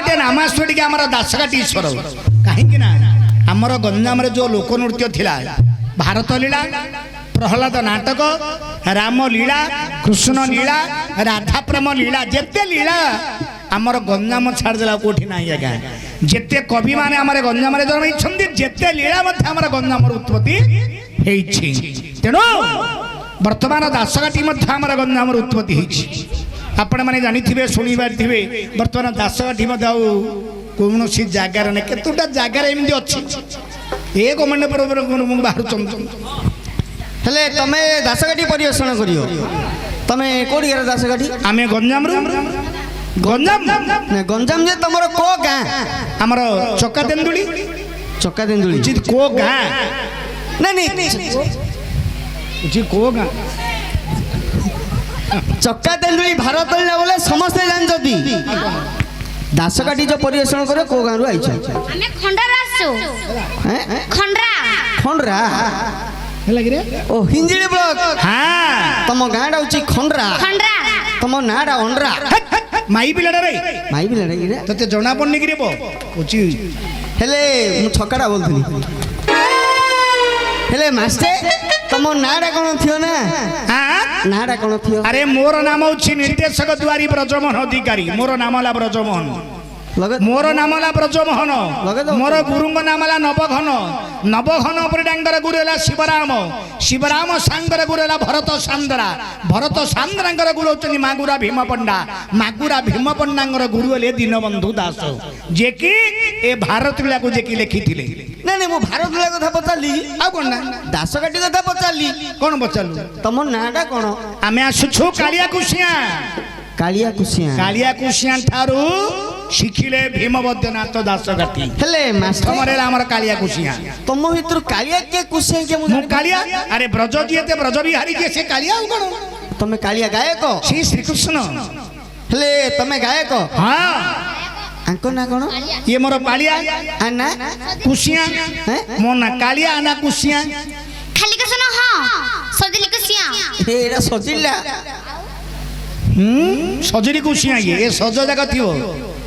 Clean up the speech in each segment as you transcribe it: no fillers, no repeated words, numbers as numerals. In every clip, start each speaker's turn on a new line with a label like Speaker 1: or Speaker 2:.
Speaker 1: गोटे नाम आस दासकाठी ईश्वर कहीं आमर गंजाम जो लोकनृत्य थिला भारत लीला प्रहलाद नाटक राम लीला कृष्ण लीला राधा प्रेम लीला जेते लीला आमर गंजाम छाड़देला कोठी ना आज्ञा जेते कवि माने आमर गंजाम जन्म जेते लीला आमर गंजाम उत्पत्ति तेणु वर्तमान दासकाठी आमर गंजाम उत्पत्ति आपण मैंने जानी शुणी पारे बर्तमान दासकाठी कौन सी जगार ना केतुटा जगार एमती अच्छी ए गवर्नमेंट बाहर
Speaker 2: हेले तमे दासकाठी परिवेषण करियो तमे कोडी गर दासकाठी
Speaker 1: आमे गंजाम गंजाम
Speaker 2: गंजाम जे तमरो को गां
Speaker 1: हमर चक्का तेंदुली जी को गां
Speaker 2: नहीं
Speaker 1: जी को गां
Speaker 2: चक्का तेंदुली भारत बोले समस्त जानजती दासकाठी जो परिवेषण करे को गां रु आइछ
Speaker 3: हमें खंडरा आसु
Speaker 2: हैं खंडरा
Speaker 1: लगे
Speaker 2: ओ हिंजिली ब्लॉक
Speaker 1: हां
Speaker 2: तम गांडा उची खंडरा तम नाडा ओंडरा
Speaker 1: माई बिलाडा रे
Speaker 2: गिरे
Speaker 1: तते जणा पन्नी गिरे बो उची
Speaker 2: हेले मु छकाडा बोलथि हेले मास्टर तम नाडा कोन थियो ना
Speaker 1: हां
Speaker 2: नाडा कोन थियो
Speaker 1: अरे मोर नाम उची निर्देशक द्वारी ब्रजमोहन अधिकारी मोर नाम ला ब्रजमोहन मोर नाम ला ब्रजमोहन मोर गुरु नाम ला नवघन नवघन डांगर गुरु है शिवराम शिवराम सांगर गुरु है भरत सांदरा भरत सांदरा गुरु होती मागुरा भीम पंडा मागुरा भीम पंडा गुरु है दीनबंधु दास जे कि ए भारत लीला को जे कि लिखी थे
Speaker 2: नहीं मु भारत लीला कथा पचाली आ कोन ना दासकाठी कथा पचाली
Speaker 1: कौन पचालु
Speaker 2: तम नाडा कोन
Speaker 1: आमे आसुछु कालिया कुशिया ठारू शिखिले भीम बद्यनाथ दासकाठी
Speaker 2: हेले मास्टर
Speaker 1: हमरे हमर कालिया कुशिया
Speaker 2: तम भितर कालिया के कुशिया के
Speaker 1: मु कालिया अरे ब्रज जीते ब्रज बिहारी जे से कालिया कोन
Speaker 2: तमे कालिया गायक
Speaker 1: श्री श्री कृष्ण
Speaker 2: हेले तमे गायक
Speaker 1: हां
Speaker 2: आंको ना कोन
Speaker 1: ये मोर पालिया
Speaker 2: आना
Speaker 1: कुशिया मो ना कालिया आना कुशिया
Speaker 3: खाली का सुनो हां सजली कुशिया
Speaker 2: एरा सजिला
Speaker 1: सजरी कुशिया ये सज जगह थियो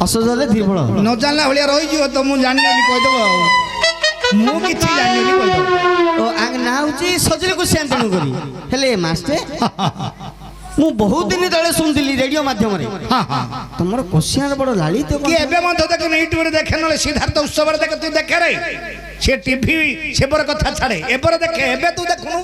Speaker 2: असजले धीरबळ
Speaker 1: न जानला भलिया रहि जियो तो मु जानि बोली कह देबो मु किछि जानि बोली कह देबो
Speaker 2: ओ आंग ना होची सजली कुशिया तनु करी हेले मास्टर मु बहुत दिन तळे सुनथिली रेडियो माध्यम रे
Speaker 1: हां हां
Speaker 2: तमरो कुशिया बड़ लाली तो
Speaker 1: कि एबे मत देख यूट्यूब रे देखे नले सिद्धार्थ उत्सव रे देख तू देखे रे से टीवी से बर कथा छाड़े एबर देखे एबे तू देखनु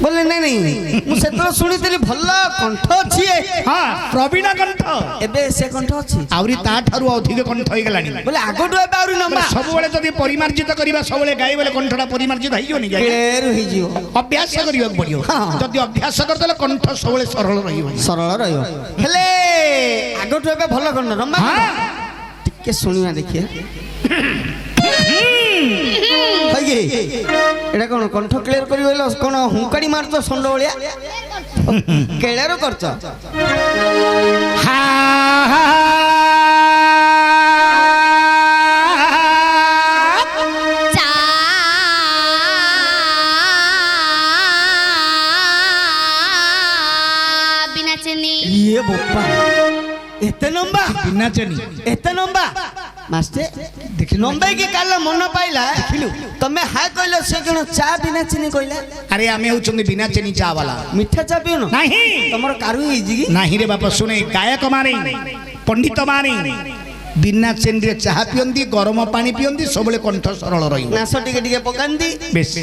Speaker 2: बोले नहीं मु सेतलो सुनितली भल्ला कंठ अछि
Speaker 1: हां प्रवीण कंठ
Speaker 2: एबे से कंठ अछि
Speaker 1: आउरी ता ठारू अधिक कंठ होई गेलानी
Speaker 2: बोले आगोटो एबे आउरी नंबा
Speaker 1: सब बेले जदी परिमार्जित करिबा सब बेले गाई बेले कंठटा परिमार्जित होई जोनी गाई
Speaker 2: क्लियर होई जियो
Speaker 1: अभ्यास करियो पड़ियो जदी अभ्यास करतले कंठ सब बेले सरल रहियो
Speaker 2: हेले आगोटो एबे भल्ला कंठ नंबा
Speaker 1: हां
Speaker 2: टिके सुनिया देखिए एटा कौन कंठ क्लियर करी कौन हुंकाड़ी मारच संड भलिया केळारो करच
Speaker 3: बिना चनी
Speaker 2: ये बोपा एते नंबा
Speaker 1: बिना चनी
Speaker 2: एते नंबा मास्टर देखि नंबे के काल मन पाइला देखिलु तमे हाय कहलो से कोन चा बिना चीनी कहला
Speaker 1: अरे आमे होचंदी बिना चनी चा वाला
Speaker 2: मिठा चा पियो
Speaker 1: नहीं
Speaker 2: तमरो कारू हिजी की
Speaker 1: नहीं रे बापा सुने गायक माने पंडित माने बिना चेन रे चाहा पियंदी गरम पानी पियंदी सबले कंठ सरल रही
Speaker 2: नास टिके टिके पकांदी
Speaker 1: बेस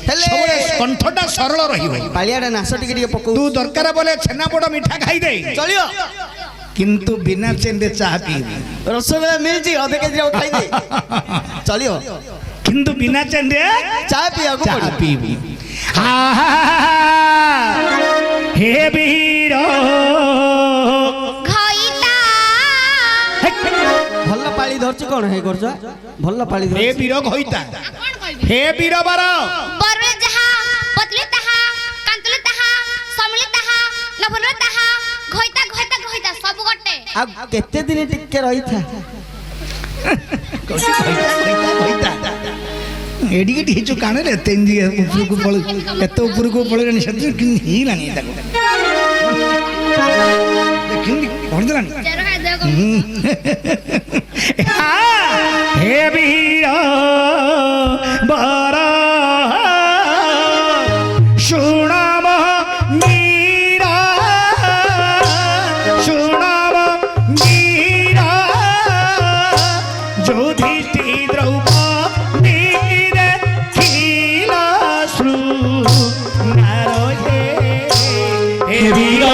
Speaker 2: हेले
Speaker 1: सबले कंठटा सरल रही भाई
Speaker 2: पालियाडा नास टिके टिके पकौ
Speaker 1: तू दरकार बोले छेना पोड़ मीठा खाई दे
Speaker 2: चलियो
Speaker 1: किंतु बिना चेन रे चाहा पी
Speaker 2: रसगोल्ला मिल जी आधे केजी खाई दे चलियो
Speaker 1: किंतु बिना चेन रे
Speaker 2: चाय पिया को
Speaker 1: चाहा पी हे वीर
Speaker 2: भल्ला पाली धरछ कोन हे करछ भल्ला पाली धरछ
Speaker 1: हे वीर घइता हे वीर बर
Speaker 3: बरवे जहा पतले तहा कांतले तहा समले तहा नभले तहा घइता घइता घइता सब गटे
Speaker 2: आ केते दिन टिके रही था
Speaker 1: घइता एडी टी जो काने रे तेंजी ऊपर को पळ एत ऊपर को पळ रे सत्य कि ही लानी ताको देखिन कोन दलानी
Speaker 3: जरा दे
Speaker 1: हे वीर बर शुणव मीरा शुणव मीरा युधिष्ठि द्रौपदी देखिल श्रृंगार हे वीर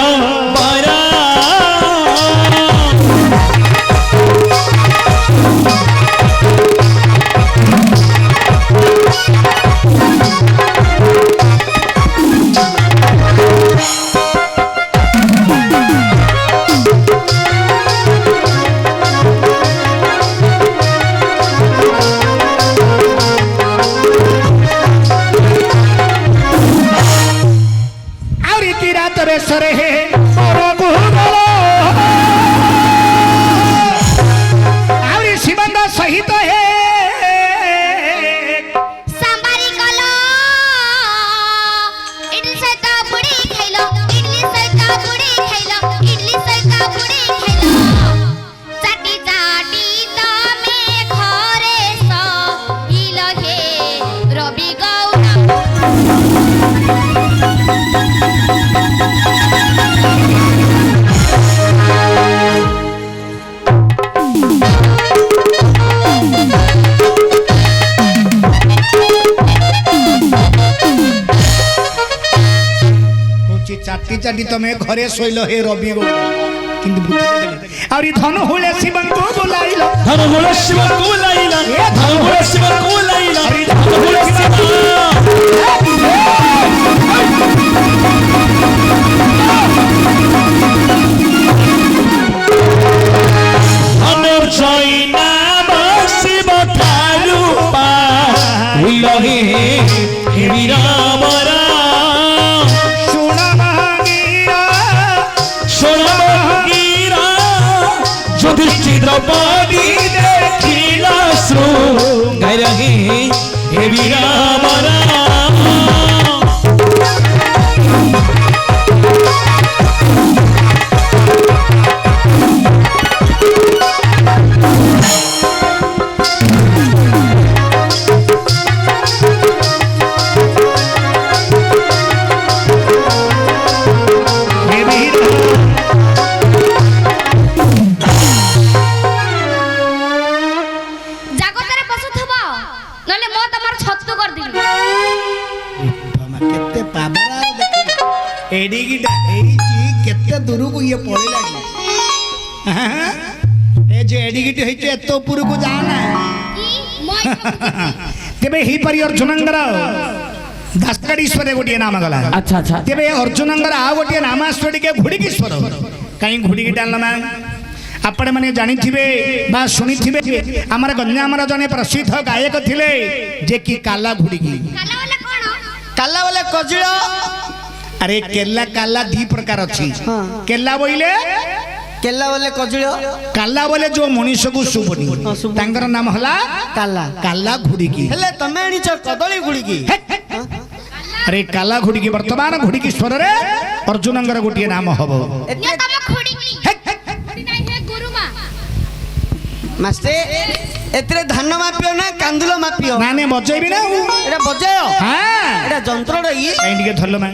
Speaker 1: सरे हे आवरी शिवंग सहित हे
Speaker 3: सांबारी कलो इडली सहित बुडी खाइलो इडली सहित बुडी खाइलो इडली सहित बुडी खाइलो चाटी चाटी तमे घरे सहिलो हे रवि गौरा
Speaker 1: चाटी चाटी तमें घरे शोल हे रवि किंतु और धन हुले शिवन को बुलाइलो
Speaker 4: धन हुले शिवन को बुलाइला धन हुले शिवन को बुलाइला धन हुले शिवन हमर जइना शिव थालुपा उलहे हे वीरमरा युधिष्ठि द्रौपदी देखिल श्रृंगार हे वीरमरा
Speaker 1: केते दूर को ये पड़े लगी ए जे एडिगिटी होइते एत ऊपर को जाना तेबे ही परि अर्जुनंगर दासगडीश्वर गोटे नाम गला
Speaker 2: अच्छा अच्छा
Speaker 1: तेबे अर्जुनंगर आ गोटे नामाश्वरी के घुड़ीकीश्वर कहीं घुड़ीकी डालना ना आपण माने जानी थिबे बा सुनी थिबे हमर गंजामर जने प्रसिद्ध गायक थिले जे कि काला घुड़ीकी
Speaker 2: काला वाला कजिलो
Speaker 1: अरे केला काला दी प्रकार अछि केला बोइले
Speaker 2: केला वाले कजिलो
Speaker 1: काला बोले जो मनुष्य को सुबनी तांकर नाम हला
Speaker 2: काला
Speaker 1: काला घुड़ीकी
Speaker 2: हेले तमे आनिच कदली घुड़ीकी
Speaker 1: अरे काला घुड़ीकी वर्तमान घुड़ीकी स्वर रे अर्जुनंगर गोटे नाम हबो
Speaker 2: मास्टर एतरे धान मापियो ना कांदुलो मापियो
Speaker 1: माने बजेबी ना
Speaker 2: एटा बजायो
Speaker 1: हां
Speaker 2: एटा जंत्र रे ई
Speaker 1: एंडिके धरलो मा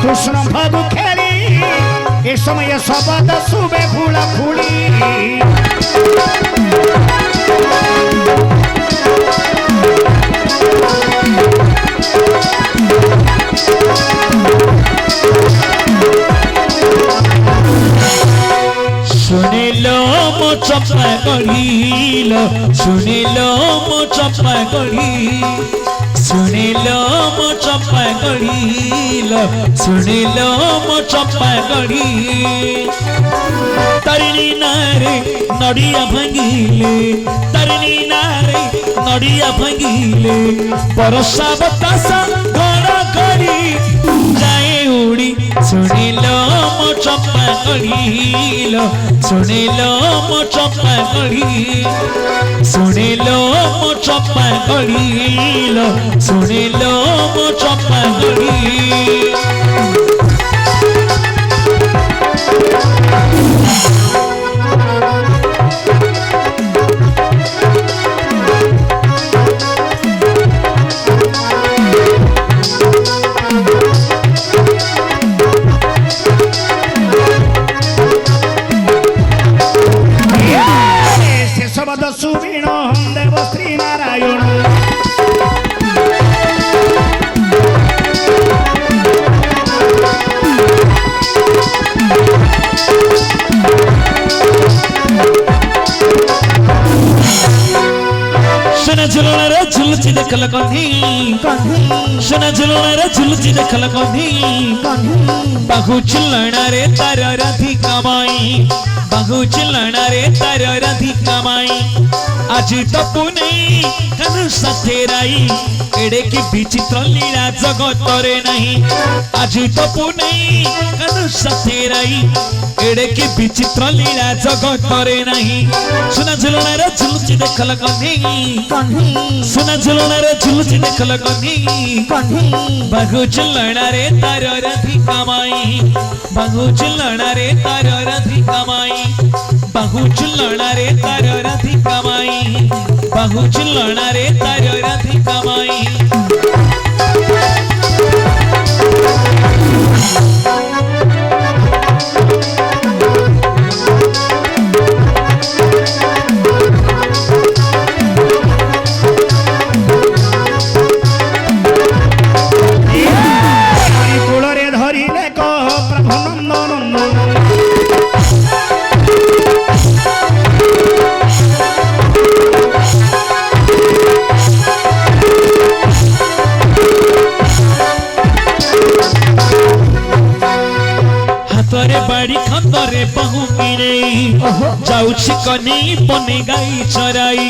Speaker 1: कृष्ण भगु खेली ए समय शब्द सुबे फूला फूली
Speaker 4: सुनिलो मो गढ़ील सुनिल मो चंपा गढ़ी सुनिल मो चंपा गढ़ील सुनिल मो चंपा गढ़ी तारिणी नारे नड़िया भांगिले तारिणी नारे नड़िया भांगिले बरसा बतासा घर करी जाए उड़ी सुनिल मो चंपा गढ़ील सुनिल मो चंपा गढ़ी सुनिल मो चंपा गढ़ील सुनिल मो चंपा गढ़ी
Speaker 1: ଶେଷବଦ ସୁବୀଣ ଦେବ ଶ୍ରୀ ନାରାୟଣ
Speaker 4: सुना झुलना रे झुलची देखल कन्ही सुना झुलना रे झुलची देखल कन्ही बाहु झुलना रे तार राधिका माई बाहु झुलना रे तार राधिका माई आज तपु नहीं कनु साथे राई एड़े की विचित्र लीला जगत रे नहीं आज तपु नहीं कनु साथे राई एड़े की विचित्र लीला जगत रे नहीं सुना झुलना रे झुलची देखल कन्ही सुना झुलना रे झुलची देखल कन्ही बाहु झुलना रे तार राधिका माई बाहु झुलना रे तार राधिका माई बाहु झुलना रे तार राधिका माई बाहु झुलना रे तार राधिका माई
Speaker 1: କୂଳରେ ଧରିଲେ କହ ପ୍ରଭୁ ନନ୍ଦନ
Speaker 4: हाथरे बाड़ी खंदरे बहु गिरे जाउछि कनी बने गाई चराई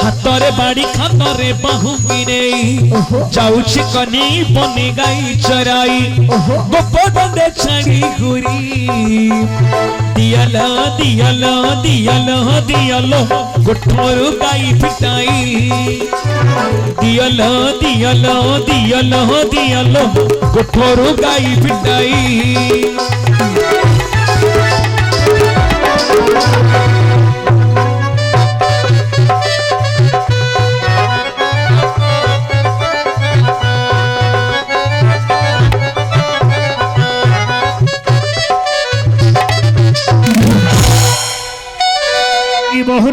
Speaker 4: हाथरे बाड़ी खंदरे बहु गिरे जाउछि कनी बने गाई चराई गोपदे छाड़ी गुरी दियल दियल दियल दियल गोठरू गाई फिटाई दियल दियल दियल दियल गोठरू गाई फिटाई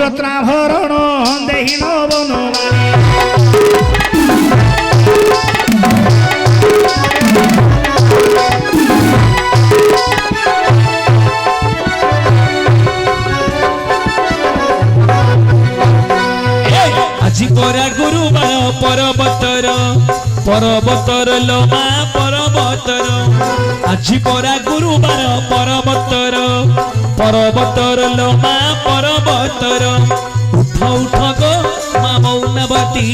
Speaker 1: বহুরত্নাভরণ দেহিন বনমালী
Speaker 4: আজি পরা গুরুবার পর্বতর পর্বতর লোমা পর্বতর আজি পরা গুরুবার পর্বতর পর্বতর লোমা পর্বতর উঠ উঠ গো মা মৌনবতী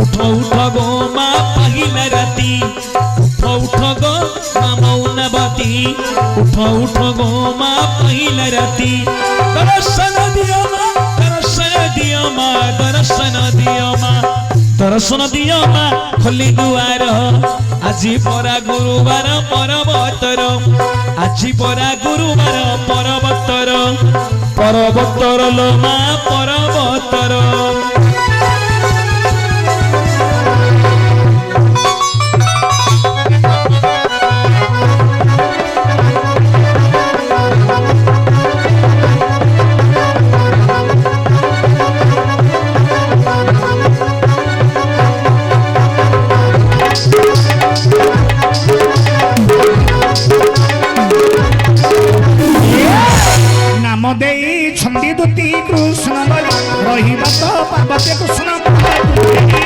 Speaker 4: উঠ উঠ গো মা পাহিলা রাতি উঠ উঠ গো মা মৌনবতী উঠ উঠ গো মা পাহিলা রাতি দর্শন দিও মা দর্শন দিও মা দর্শন দিও মা दर्शन दियो मा खोली दुआर আজি परा गुरुवार पर्वतर আজি परा गुरुवार पर्वतर पर्वतर लो मा पर्वतर
Speaker 1: नाम देई छंदी दुती कृष्ण बलि କହିବା ତ ପାର୍ବତୀ କୃଷ୍ଣ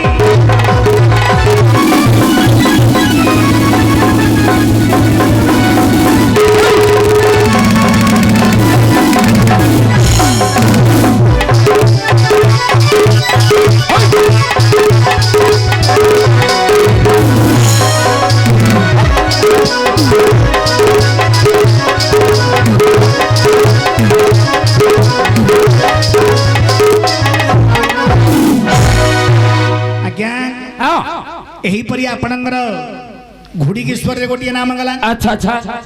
Speaker 1: ଆଜ୍ଞା
Speaker 4: ହଁ
Speaker 1: ଏହିପରି ଆପଣଙ୍କର ଘୁଡ଼ିକେଶ୍ୱରରେ ଗୋଟିଏ ନାମ ଗଲା
Speaker 4: ଆଚ୍ଛା ଆଚ୍ଛା